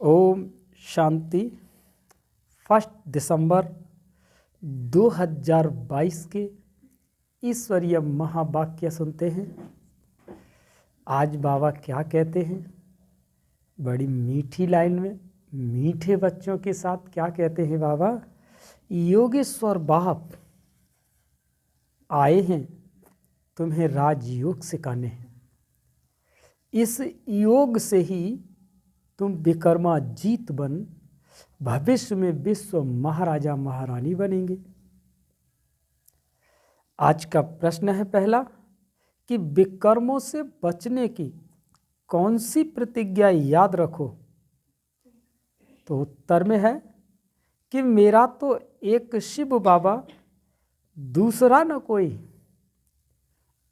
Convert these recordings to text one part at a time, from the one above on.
ओम शांति। 1 दिसंबर 2022 के ईश्वरीय महावाक्य सुनते हैं। आज बाबा क्या कहते हैं, बड़ी मीठी लाइन में मीठे बच्चों के साथ क्या कहते हैं बाबा। योगेश्वर बाप आए हैं तुम्हें राजयोग सिखाने। इस योग से ही तुम विकर्मा जीत बन भविष्य में विश्व महाराजा महारानी बनेंगे। आज का प्रश्न है पहला कि विकर्मों से बचने की कौन सी प्रतिज्ञा याद रखो। तो उत्तर में है कि मेरा तो एक शिव बाबा, दूसरा न कोई,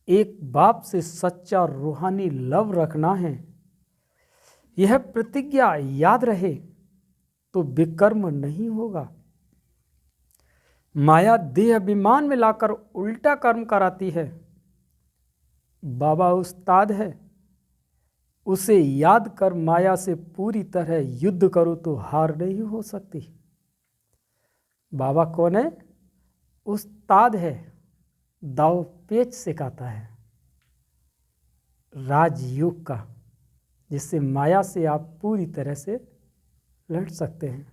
एक बाप से सच्चा रूहानी लव रखना है। यह प्रतिज्ञा याद रहे तो विकर्म नहीं होगा। माया देह अभिमान में लाकर उल्टा कर्म कराती है। बाबा उस्ताद है, उसे याद कर माया से पूरी तरह युद्ध करो तो हार नहीं हो सकती। बाबा कौन है? उस्ताद है, दाव पेच सिखाता है राजयोग का, जिससे माया से आप पूरी तरह से लड़ सकते हैं।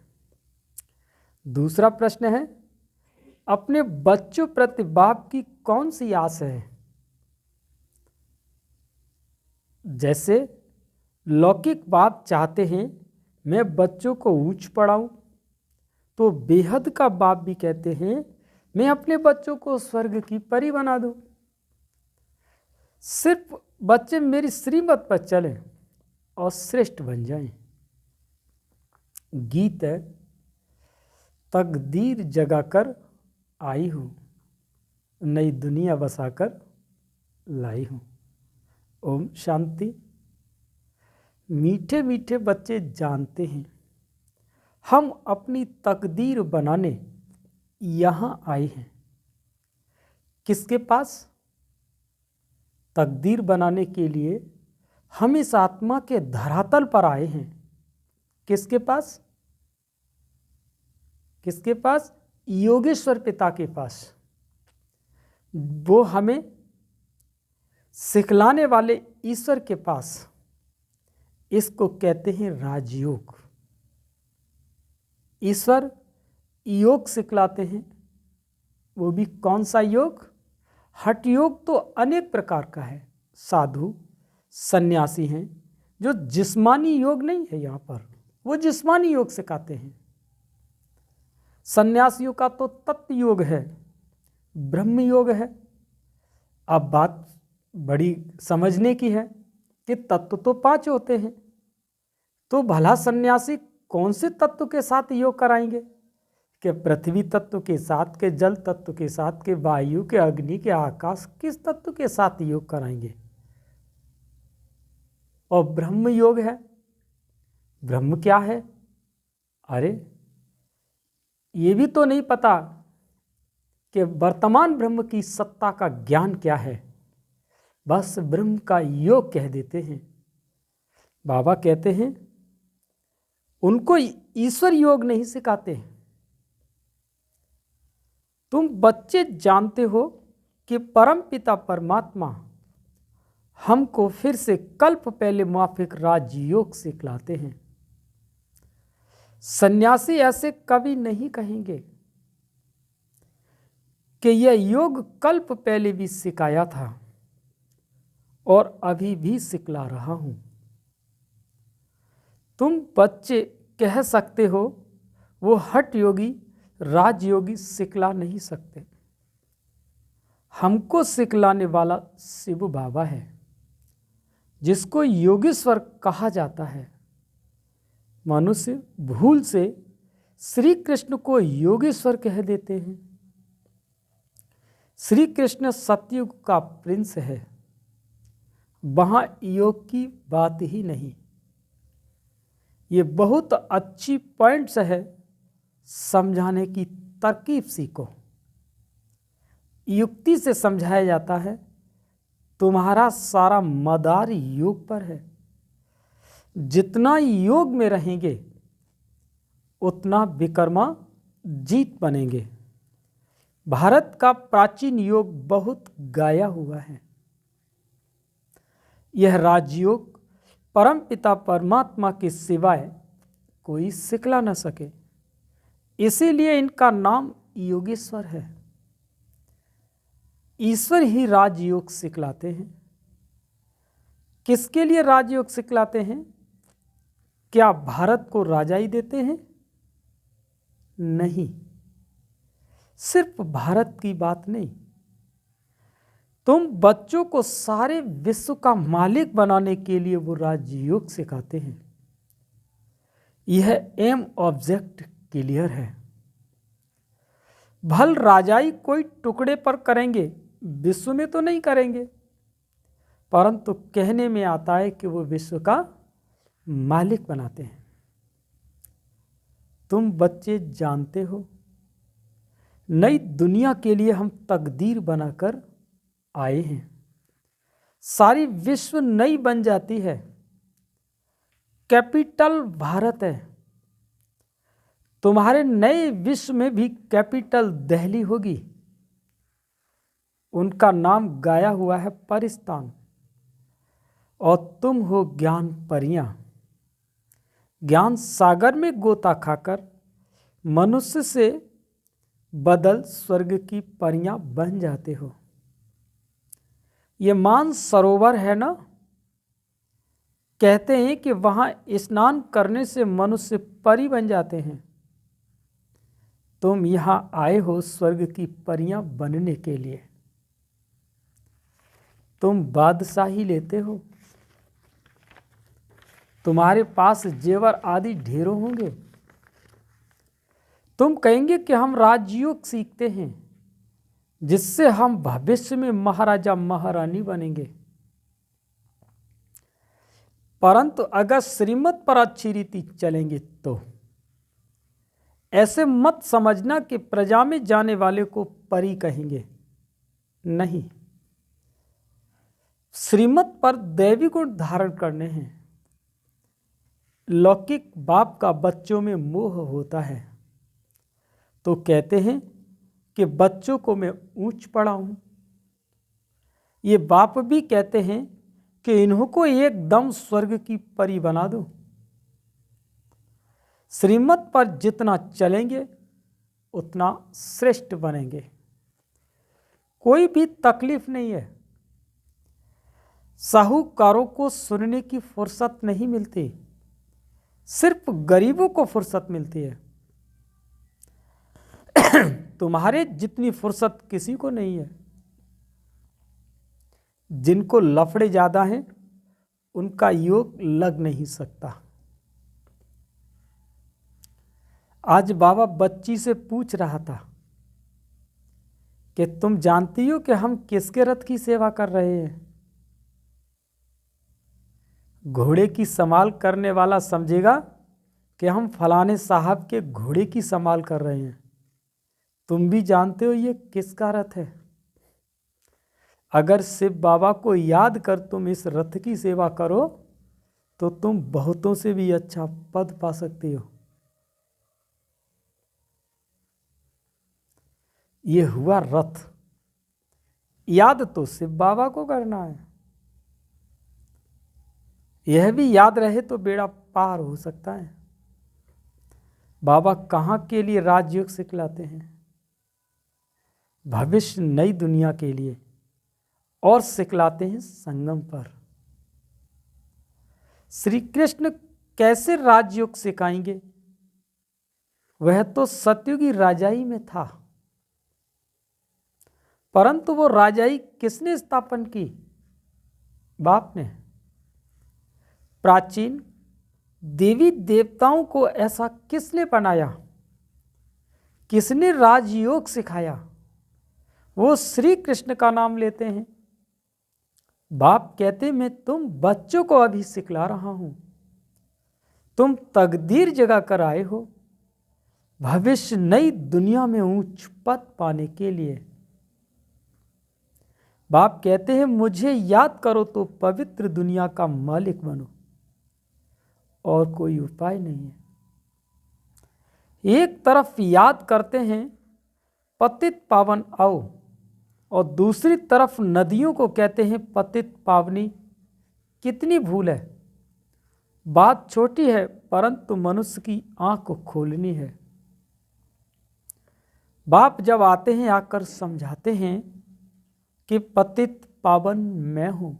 दूसरा प्रश्न है, अपने बच्चों प्रति बाप की कौन सी आस है। जैसे लौकिक बाप चाहते हैं मैं बच्चों को ऊंच पढ़ाऊं, तो बेहद का बाप भी कहते हैं मैं अपने बच्चों को स्वर्ग की परी बना दूं। सिर्फ बच्चे मेरी श्रीमत पर चलें और श्रेष्ठ बन जाएं। गीत है, तकदीर जगाकर आई हूँ, नई दुनिया बसाकर लाई हूँ। ओम शांति। मीठे मीठे बच्चे जानते हैं हम अपनी तकदीर बनाने यहाँ आए हैं। किसके पास? तकदीर बनाने के लिए हम इस आत्मा के धरातल पर आए हैं। किसके पास? किसके पास? योगेश्वर पिता के पास। वो हमें सिखलाने वाले ईश्वर के पास। इसको कहते हैं राजयोग। ईश्वर योग सिखलाते हैं। वो भी कौन सा योग? हठ योग तो अनेक प्रकार का है। साधु सन्यासी हैं जो जिस्मानी योग नहीं है, यहाँ पर वो जिस्मानी योग सिखाते हैं। सन्यासियों का तो तत्व योग है, ब्रह्म योग है। अब बात बड़ी समझने की है कि तत्व तो 5 होते हैं, तो भला सन्यासी कौन से तत्व के साथ योग कराएंगे? कि पृथ्वी तत्व के साथ, के जल तत्व के साथ, के वायु, के अग्नि, के आकाश, किस तत्व के साथ योग कराएंगे? और ब्रह्म योग है। ब्रह्म क्या है? अरे ये भी तो नहीं पता कि वर्तमान ब्रह्म की सत्ता का ज्ञान क्या है। बस ब्रह्म का योग कह देते हैं। बाबा कहते हैं उनको ईश्वर योग नहीं सिखाते। तुम बच्चे जानते हो कि परम पिता परमात्मा हमको फिर से कल्प पहले माफिक राजयोग सिखलाते हैं। सन्यासी ऐसे कभी नहीं कहेंगे कि यह योग कल्प पहले भी सिखाया था और अभी भी सिखला रहा हूं। तुम बच्चे कह सकते हो वो हठ योगी राजयोगी सिखला नहीं सकते। हमको सिखलाने वाला शिव बाबा है, जिसको योगेश्वर कहा जाता है। मनुष्य भूल से श्री कृष्ण को योगेश्वर कह देते हैं। श्री कृष्ण सतयुग का प्रिंस है, वहां योग की बात ही नहीं। ये बहुत अच्छी पॉइंट्स है समझाने की तरकीब सीखो। युक्ति से समझाया जाता है। तुम्हारा सारा मदार योग पर है। जितना योग में रहेंगे उतना विकर्मा जीत बनेंगे। भारत का प्राचीन योग बहुत गाया हुआ है। यह राजयोग परमपिता परमात्मा के सिवाय कोई सिखला न सके, इसीलिए इनका नाम योगेश्वर है। ईश्वर ही राजयोग सिखलाते हैं। किसके लिए राजयोग सिखलाते हैं? क्या भारत को राजाई देते हैं? नहीं, सिर्फ भारत की बात नहीं, तुम बच्चों को सारे विश्व का मालिक बनाने के लिए वो राजयोग सिखाते हैं। यह एम ऑब्जेक्ट क्लियर है। भल राजाई कोई टुकड़े पर करेंगे, विश्व में तो नहीं करेंगे, परंतु कहने में आता है कि वो विश्व का मालिक बनाते हैं। तुम बच्चे जानते हो, नई दुनिया के लिए हम तकदीर बनाकर आए हैं। सारी विश्व नई बन जाती है। कैपिटल भारत है। तुम्हारे नए विश्व में भी कैपिटल दिल्ली होगी। उनका नाम गाया हुआ है परिस्तान। और तुम हो ज्ञान परियां। ज्ञान सागर में गोता खाकर मनुष्य से बदल स्वर्ग की परियां बन जाते हो। ये मान सरोवर है ना, कहते हैं कि वहां स्नान करने से मनुष्य परी बन जाते हैं। तुम यहां आए हो स्वर्ग की परियां बनने के लिए। तुम बादशाही लेते हो। तुम्हारे पास जेवर आदि ढेरों होंगे। तुम कहेंगे कि हम राजयोग सीखते हैं, जिससे हम भविष्य में महाराजा महारानी बनेंगे। परंतु अगर श्रीमत पर अच्छी रीति चलेंगे तो ऐसे मत समझना कि प्रजा में जाने वाले को परी कहेंगे। नहीं, श्रीमत पर दैवी गुण धारण करने हैं। लौकिक बाप का बच्चों में मोह होता है, तो कहते हैं कि बच्चों को मैं ऊंच पढ़ाऊं। ये बाप भी कहते हैं कि इन्हों को एकदम स्वर्ग की परी बना दो। श्रीमत पर जितना चलेंगे उतना श्रेष्ठ बनेंगे। कोई भी तकलीफ नहीं है। साहूकारों को सुनने की फुर्सत नहीं मिलती, सिर्फ गरीबों को फुर्सत मिलती है। तुम्हारे जितनी फुर्सत किसी को नहीं है। जिनको लफड़े ज्यादा हैं उनका योग लग नहीं सकता। आज बाबा बच्ची से पूछ रहा था कि तुम जानती हो कि हम किसके रथ की सेवा कर रहे हैं? घोड़े की संभाल करने वाला समझेगा कि हम फलाने साहब के घोड़े की संभाल कर रहे हैं। तुम भी जानते हो ये किसका रथ है। अगर शिव बाबा को याद कर तुम इस रथ की सेवा करो तो तुम बहुतों से भी अच्छा पद पा सकती हो। ये हुआ रथ। याद तो शिव बाबा को करना है। यह भी याद रहे तो बेड़ा पार हो सकता है। बाबा कहाँ के लिए राजयोग सिखलाते हैं? भविष्य नई दुनिया के लिए, और सिखलाते हैं संगम पर। श्री कृष्ण कैसे राजयोग सिखाएंगे? वह तो सतयुगी राजाई में था, परंतु वो राजाई किसने स्थापन की? बाप ने। प्राचीन देवी देवताओं को ऐसा किसने बनाया? किसने राजयोग सिखाया? वो श्री कृष्ण का नाम लेते हैं। बाप कहते मैं तुम बच्चों को अभी सिखला रहा हूं। तुम तकदीर जगा कर आए हो भविष्य नई दुनिया में ऊंच पद पाने के लिए। बाप कहते हैं मुझे याद करो तो पवित्र दुनिया का मालिक बनो। और कोई उपाय नहीं है। एक तरफ याद करते हैं पतित पावन आओ, और दूसरी तरफ नदियों को कहते हैं पतित पावनी। कितनी भूल है। बात छोटी है, परंतु मनुष्य की आंख को खोलनी है। बाप जब आते हैं आकर समझाते हैं कि पतित पावन मैं हूं,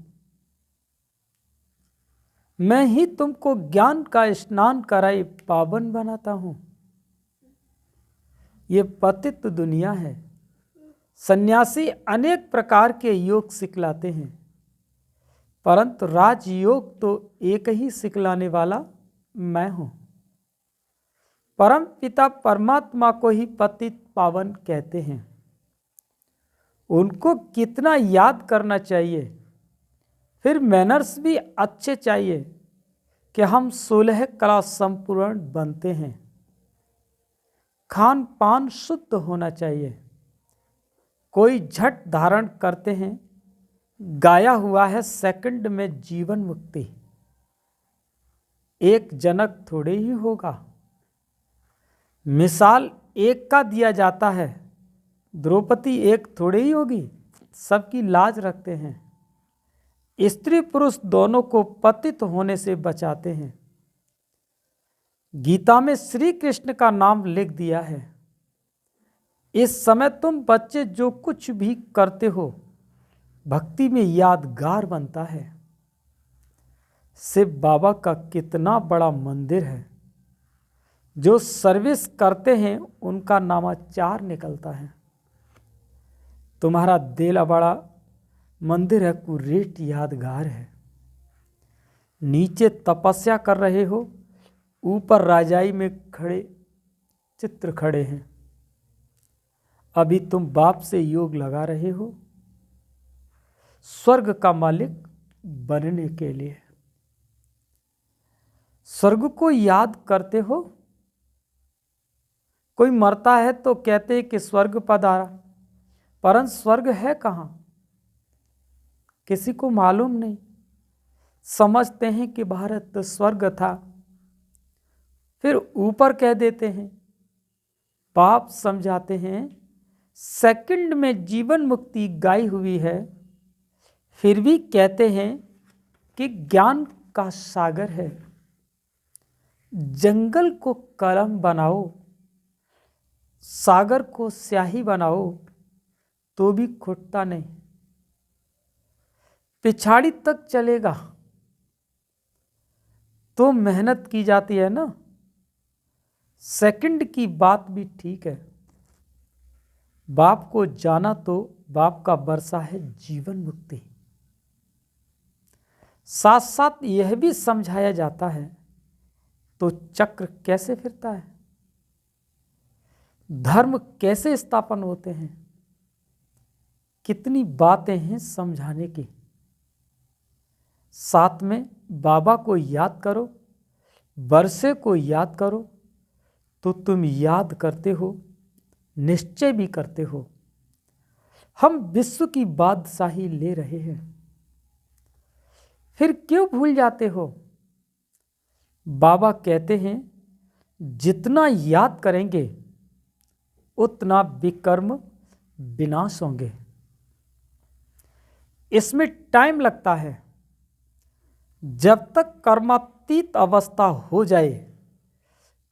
मैं ही तुमको ज्ञान का स्नान कराई पावन बनाता हूं। ये पतित दुनिया है। सन्यासी अनेक प्रकार के योग सिखलाते हैं, परंतु राजयोग तो एक ही सिखलाने वाला मैं हूं। परम पिता परमात्मा को ही पतित पावन कहते हैं। उनको कितना याद करना चाहिए। फिर मैनर्स भी अच्छे चाहिए कि हम 16 कला संपूर्ण बनते हैं। खान पान शुद्ध होना चाहिए। कोई झट धारण करते हैं, गाया हुआ है सेकंड में जीवन मुक्ति। एक जनक थोड़े ही होगा। मिसाल एक का दिया जाता है, द्रौपदी एक थोड़े ही होगी। सबकी लाज रखते हैं। स्त्री पुरुष दोनों को पतित होने से बचाते हैं। गीता में श्री कृष्ण का नाम लिख दिया है। इस समय तुम बच्चे जो कुछ भी करते हो भक्ति में यादगार बनता है। शिव बाबा का कितना बड़ा मंदिर है। जो सर्विस करते हैं उनका नामाचार निकलता है। तुम्हारा देला बड़ा मंदिर है, कुरेट यादगार है। नीचे तपस्या कर रहे हो, ऊपर राजाई में खड़े चित्र खड़े हैं। अभी तुम बाप से योग लगा रहे हो स्वर्ग का मालिक बनने के लिए। स्वर्ग को याद करते हो। कोई मरता है तो कहते हैं कि स्वर्ग पधारा, परंतु स्वर्ग है कहाँ किसी को मालूम नहीं। समझते हैं कि भारत तो स्वर्ग था, फिर ऊपर कह देते हैं। बाप समझाते हैं सेकंड में जीवन मुक्ति गाई हुई है, फिर भी कहते हैं कि ज्ञान का सागर है। जंगल को कलम बनाओ, सागर को स्याही बनाओ तो भी खुटता नहीं। पिछाड़ी तक चलेगा तो मेहनत की जाती है ना। सेकंड की बात भी ठीक है। बाप को जाना तो बाप का बरसा है जीवन मुक्ति। साथ साथ यह भी समझाया जाता है तो चक्र कैसे फिरता है, धर्म कैसे स्थापन होते हैं। कितनी बातें हैं समझाने की। साथ में बाबा को याद करो, बरसे को याद करो, तो तुम याद करते हो, निश्चय भी करते हो। हम विश्व की बादशाही ले रहे हैं, फिर क्यों भूल जाते हो। बाबा कहते हैं जितना याद करेंगे उतना विकर्म विनाश होंगे। इसमें टाइम लगता है। जब तक कर्मातीत अवस्था हो जाए,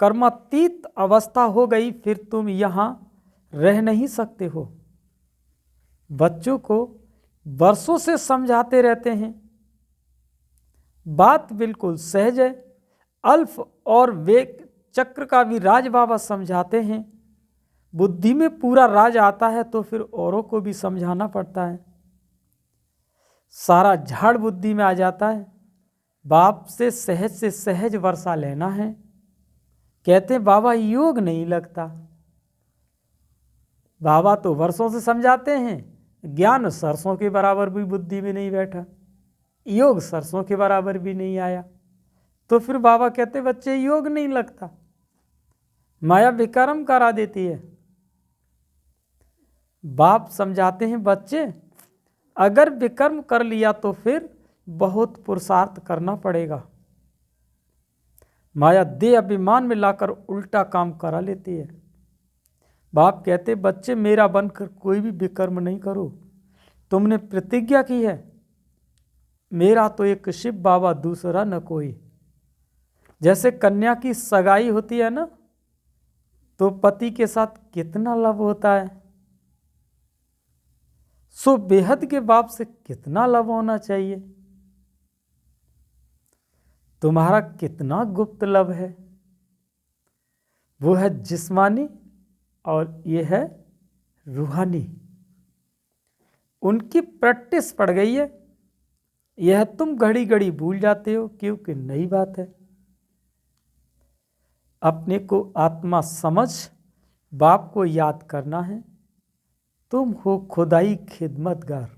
कर्मातीत अवस्था हो गई फिर तुम यहां रह नहीं सकते हो। बच्चों को वर्षों से समझाते रहते हैं, बात बिल्कुल सहज है। अल्फ और वेग चक्र का भी राज बाबा समझाते हैं। बुद्धि में पूरा राज आता है तो फिर औरों को भी समझाना पड़ता है। सारा झाड़ बुद्धि में आ जाता है। बाप से सहज वर्षा लेना है। कहते हैं बाबा योग नहीं लगता। बाबा तो वर्षों से समझाते हैं, ज्ञान सरसों के बराबर भी बुद्धि में नहीं बैठा, योग सरसों के बराबर भी नहीं आया। तो फिर बाबा कहते बच्चे योग नहीं लगता, माया विकर्म करा देती है। बाप समझाते हैं बच्चे अगर विकर्म कर लिया तो फिर बहुत पुरुषार्थ करना पड़ेगा। माया देह अभिमान में लाकर उल्टा काम करा लेती है। बाप कहते बच्चे मेरा बनकर कोई भी विकर्म नहीं करो, तुमने प्रतिज्ञा की है, मेरा तो एक शिव बाबा दूसरा न कोई। जैसे कन्या की सगाई होती है ना, तो पति के साथ कितना लव होता है, सो बेहद के बाप से कितना लव होना चाहिए। तुम्हारा कितना गुप्त लव है, वो है जिस्मानी और ये है रूहानी। उनकी प्रैक्टिस पड़ गई है, यह तुम घड़ी घड़ी भूल जाते हो क्योंकि नई बात है। अपने को आत्मा समझ बाप को याद करना है। तुम हो खुदाई खिदमतगार,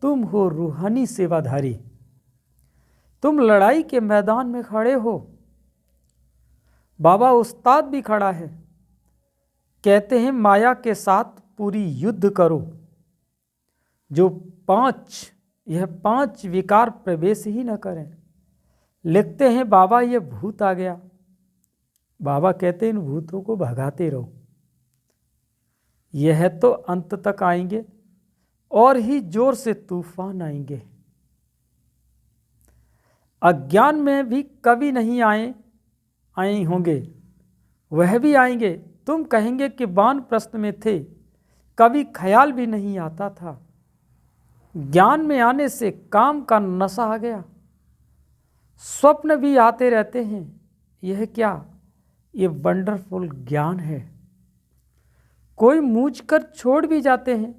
तुम हो रूहानी सेवाधारी, तुम लड़ाई के मैदान में खड़े हो। बाबा उस्ताद भी खड़ा है, कहते हैं माया के साथ पूरी युद्ध करो। जो यह पांच विकार प्रवेश ही न करें। लिखते हैं बाबा ये भूत आ गया, बाबा कहते हैं इन भूतों को भगाते रहो, यह तो अंत तक आएंगे और ही जोर से तूफान आएंगे। अज्ञान में भी कभी नहीं आए होंगे, वह भी आएंगे। तुम कहेंगे कि वानप्रस्थ में थे, कभी ख्याल भी नहीं आता था। ज्ञान में आने से काम का नशा आ गया, स्वप्न भी आते रहते हैं। यह क्या, ये वंडरफुल ज्ञान है। कोई मूझ कर छोड़ भी जाते हैं,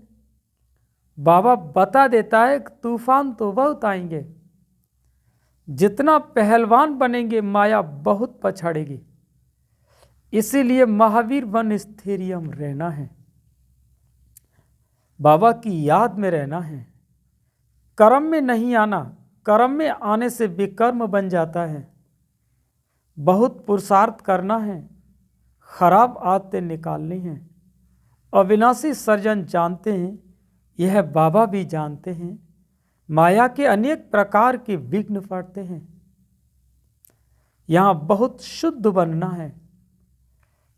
बाबा बता देता है तूफान तो बहुत आएंगे। जितना पहलवान बनेंगे माया बहुत पछाड़ेगी, इसीलिए महावीर वन स्थैर्यम रहना है, बाबा की याद में रहना है। कर्म में नहीं आना, कर्म में आने से विकर्म बन जाता है। बहुत पुरुषार्थ करना है, खराब आदतें निकालनी हैं। अविनाशी सर्जन जानते हैं, यह बाबा भी जानते हैं, माया के अनेक प्रकार के विघ्न पड़ते हैं। यहाँ बहुत शुद्ध बनना है।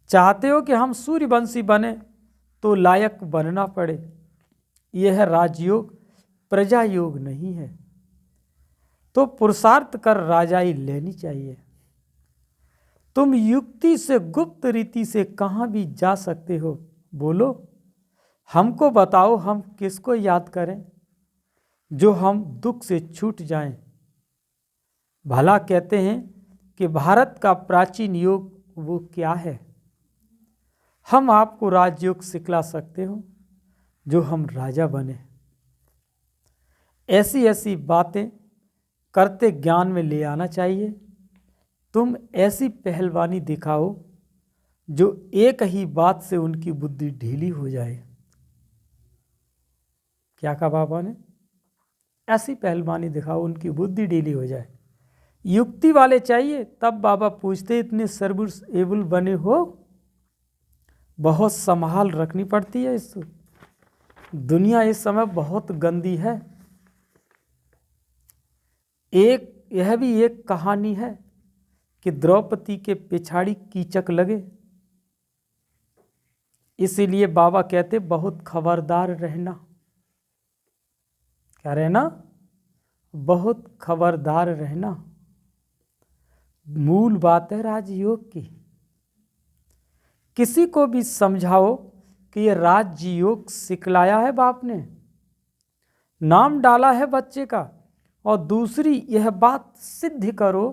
चाहते हो कि हम सूर्यवंशी बने तो लायक बनना पड़े। यह राजयोग प्रजा योग नहीं है, तो पुरुषार्थ कर राजाई लेनी चाहिए। तुम युक्ति से गुप्त रीति से कहाँ भी जा सकते हो, बोलो हमको बताओ, हम किसको याद करें जो हम दुख से छूट जाएं। भला कहते हैं कि भारत का प्राचीन योग वो क्या है। हम आपको राजयोग सिखला सकते हो जो हम राजा बने। ऐसी ऐसी बातें करते ज्ञान में ले आना चाहिए। तुम ऐसी पहलवानी दिखाओ जो एक ही बात से उनकी बुद्धि ढीली हो जाए। क्या कहा बाबा ने, ऐसी पहलवानी दिखाओ उनकी बुद्धि ढीली हो जाए। युक्ति वाले चाहिए। तब बाबा पूछते इतने सर्विस एबल बने हो, बहुत संभाल रखनी पड़ती है। इस दुनिया इस समय बहुत गंदी है। यह भी एक कहानी है कि द्रौपदी के पिछाड़ी कीचक लगे, इसीलिए बाबा कहते बहुत खबरदार रहना। क्या रहना, बहुत खबरदार रहना। मूल बात है राजयोग की। किसी को भी समझाओ कि ये राजयोग सिखलाया है बाप ने, नाम डाला है बच्चे का, और दूसरी यह बात सिद्ध करो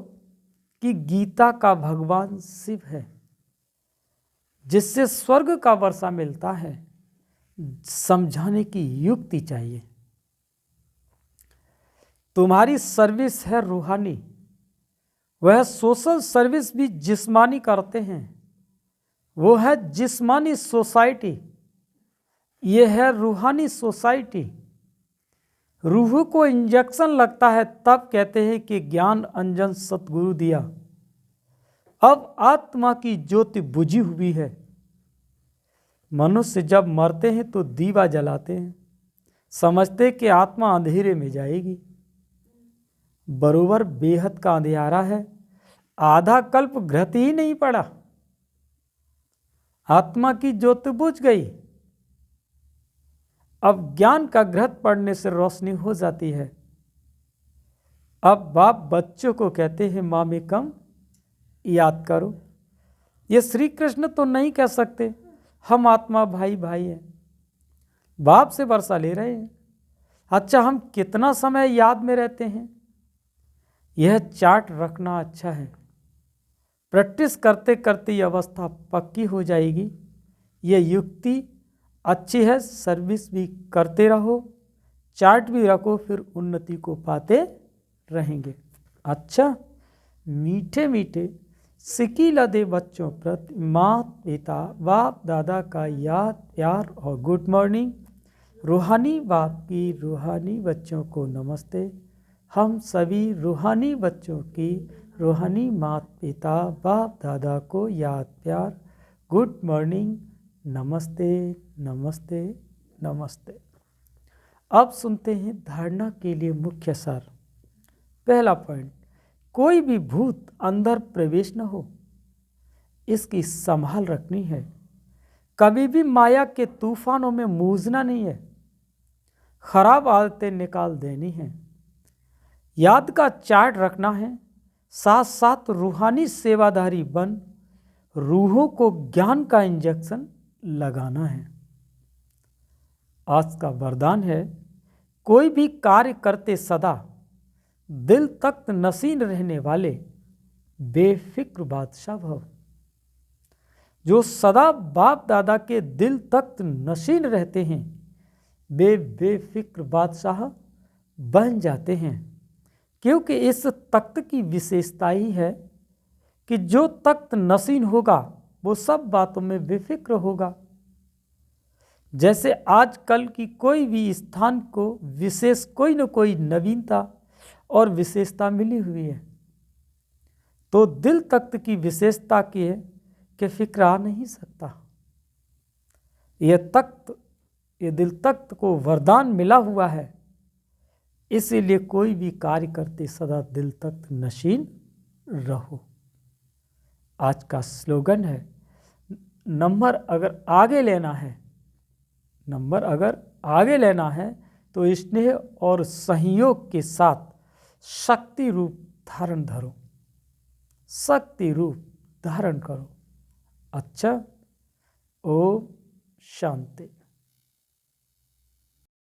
कि गीता का भगवान शिव है, जिससे स्वर्ग का वर्षा मिलता है। समझाने की युक्ति चाहिए। तुम्हारी सर्विस है रूहानी, वह सोशल सर्विस भी जिस्मानी करते हैं, वो है जिस्मानी सोसाइटी, ये है रूहानी सोसाइटी। रूह को इंजेक्शन लगता है तब कहते हैं कि ज्ञान अंजन सतगुरु दिया। अब आत्मा की ज्योति बुझी हुई है। मनुष्य जब मरते हैं तो दीवा जलाते हैं, समझते कि आत्मा अंधेरे में जाएगी। बरोबर बेहद का अंधियारा है, आधा कल्प घृत ही नहीं पड़ा, आत्मा की ज्योति बुझ गई। अब ज्ञान का घृत पड़ने से रोशनी हो जाती है। अब बाप बच्चों को कहते हैं मामेकम याद करो। ये श्री कृष्ण तो नहीं कह सकते हम आत्मा भाई भाई हैं, बाप से वर्षा ले रहे हैं। अच्छा, हम कितना समय याद में रहते हैं, यह चार्ट रखना अच्छा है। प्रैक्टिस करते करते ये अवस्था पक्की हो जाएगी। यह युक्ति अच्छी है, सर्विस भी करते रहो, चार्ट भी रखो, फिर उन्नति को पाते रहेंगे। अच्छा, मीठे मीठे सिकीला दे बच्चों प्रति माँ पिता बाप दादा का याद प्यार और गुड मॉर्निंग। रूहानी बाप की रूहानी बच्चों को नमस्ते। हम सभी रूहानी बच्चों की रूहानी माता पिता बाप दादा को याद प्यार गुड मॉर्निंग, नमस्ते नमस्ते नमस्ते। अब सुनते हैं धारणा के लिए मुख्य सार। पहला पॉइंट, कोई भी भूत अंदर प्रवेश न हो, इसकी संभाल रखनी है। कभी भी माया के तूफानों में मूझना नहीं है, खराब आदतें निकाल देनी है, याद का चार्ट रखना है, साथ साथ रूहानी सेवादारी बन रूहों को ज्ञान का इंजेक्शन लगाना है। आज का वरदान है, कोई भी कार्य करते सदा दिल तख्त नशीन रहने वाले बेफिक्र बादशाह भव। जो सदा बाप दादा के दिल तख्त नशीन रहते हैं वे बेफिक्र बादशाह बन जाते हैं, क्योंकि इस तख्त की विशेषता ही है कि जो तख्त नशीन होगा वो सब बातों में बेफिक्र होगा। जैसे आजकल की कोई भी स्थान को विशेष कोई न कोई नवीनता और विशेषता मिली हुई है, तो दिल तख्त की विशेषता की है कि फिक्र आ नहीं सकता। ये दिल तख्त को वरदान मिला हुआ है, इसीलिए कोई भी कार्य करते सदा दिल तख्त नशीन रहो। आज का स्लोगन है, नंबर अगर आगे लेना है तो स्नेह और सहयोग के साथ शक्ति रूप धारण धरो, शक्ति रूप धारण करो। अच्छा, ओम शांति।